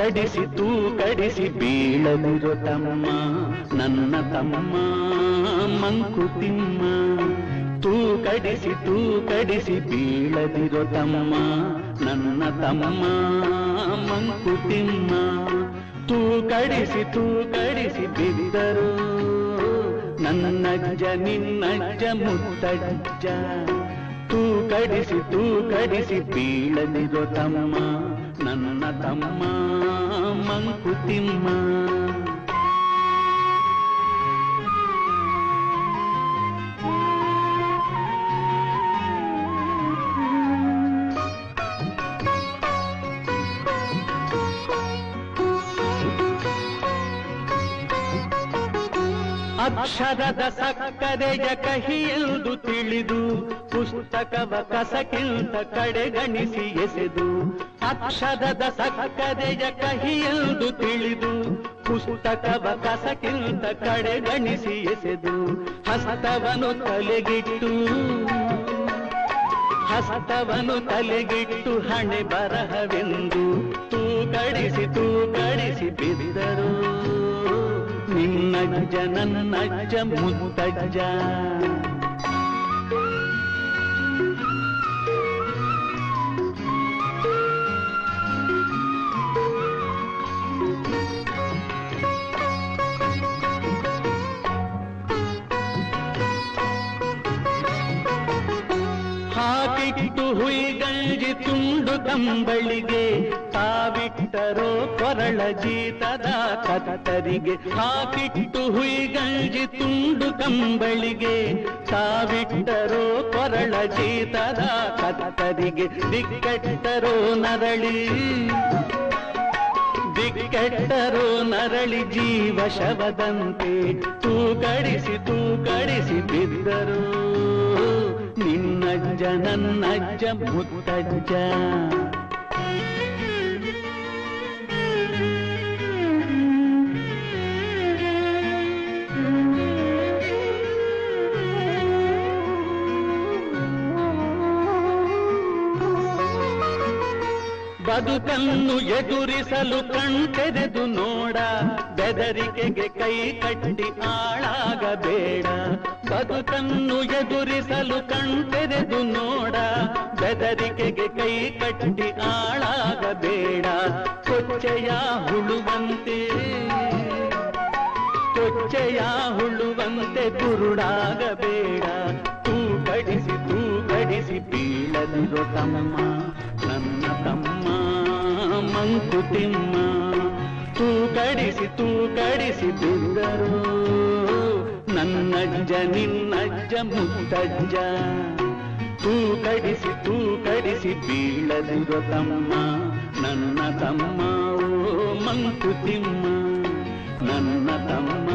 ಕಡಿಸಿ ತೂಕಡಿಸಿ ಬೀಳದಿರೋ ತಮ್ಮ ನನ್ನ ತಮ್ಮ ಮಂಕುತಿಮ್ಮ. ತೂಕಡಿಸಿ ಬೀಳದಿರೋ ತಮ್ಮ ನನ್ನ ತಮ್ಮ ಮಂಕುತಿಮ್ಮ. ತೂಕಡಿಸಿ ಬಿದ್ದರು ನನ್ನಜ್ಜ ನಿನ್ನಜ್ಜ ಮುತ್ತಜ್ಜ. ತೂಕಡಿಸಿ ಬೀಳದಿರೋ ತಮ್ಮ ನನ್ನ ತಮ್ಮ ಮಂಕುತಿಮ್ಮ. ಅಕ್ಷರದ ಸಕ್ಕರೆಯ ಕಹಿಯೆಂದು ತಿಳಿದು ಪುಸ್ತಕವ ಕಸಕ್ಕಿಂತ ಕಡೆಗಣಿಸಿ ಎಸೆದು. ಅಕ್ಷರದ ಸಕ್ಕರೆಯ ಕಹಿಯೆಂದು ತಿಳಿದು ಪುಸ್ತಕವ ಕಸಕ್ಕಿಂತ ಕಡೆಗಣಿಸಿ ಎಸೆದು. ಹಸ್ತವನು ತಲೆಗಿಟ್ಟು ಹಣೆ ಬರಹವೆಂದು ತೂಕಡಿಸಿ ಬಿದ್ದರು ನಿನ್ನಜ್ಜ ನನ್ನಜ್ಜ ಮುತ್ತಜ್ಜ. ಹಾಕಿಟ್ಟು ಹುಯಿಗಂಜಿ ತುಂಡು ಕಂಬಳಿಗೆ ತಾವಿಟ್ಟರೋ ಕೊರಳ ಜೀತದ ಕತ್ತರಿಗೆ. ಹಾಕಿಟ್ಟು ಹುಯಿಗಂಜಿ ತುಂಡು ಕಂಬಳಿಗೆ ತಾವಿಟ್ಟರೋ ಕೊರಳ ಜೀತದ ಕತ್ತರಿಗೆ. ದಿಕ್ಕೆಟ್ಟರೋ ನರಳಿ ಜೀವ ಶವದಂತೆ ತೂಕಡಿಸಿ ಬಿದ್ದರು ನಿನ್ನಜ್ಜ ನನ್ನಜ್ಜ ಮುತ್ತಜ್ಜ. ಬದುಕನ್ನು ಎದುರಿಸಲು ಕಣ್ತೆರೆದು ನೋಡ, ಬೆದರಿಕೆಗೆ ಕೈ ಕಟ್ಟಿ ಆಳಾಗಬೇಡ. ಬದುಕನ್ನು ಎದುರಿಸಲು ಕಣ್ತೆರೆದು ನೋಡ, ಬೆದರಿಕೆಗೆ ಕೈ ಕಟ್ಟಿ ಆಳಾಗಬೇಡ. ಕೊಚ್ಚೆಯ ಹುಳುವಂತೆ ಕುರುಡಾಗಬೇಡ. ತೂಕಡಿಸಿ ಬೀಳದಿರೋ ತಮ್ಮ ನನ್ನ ತಮ್ಮ ಮಂಕುತಿಮ್ಮ. ತೂಕಡಿಸಿ ಬಿದ್ದರು ನನ್ನಜ್ಜ ನಿನ್ನಜ್ಜ ಮುತ್ತಜ್ಜ. ತೂಕಡಿಸಿ ಬೀಳದಿರೋ ತಮ್ಮ ನನ್ನ ತಮ್ಮ ಮಂಕುತಿಮ್ಮ. ನನ್ನ ತಮ್ಮ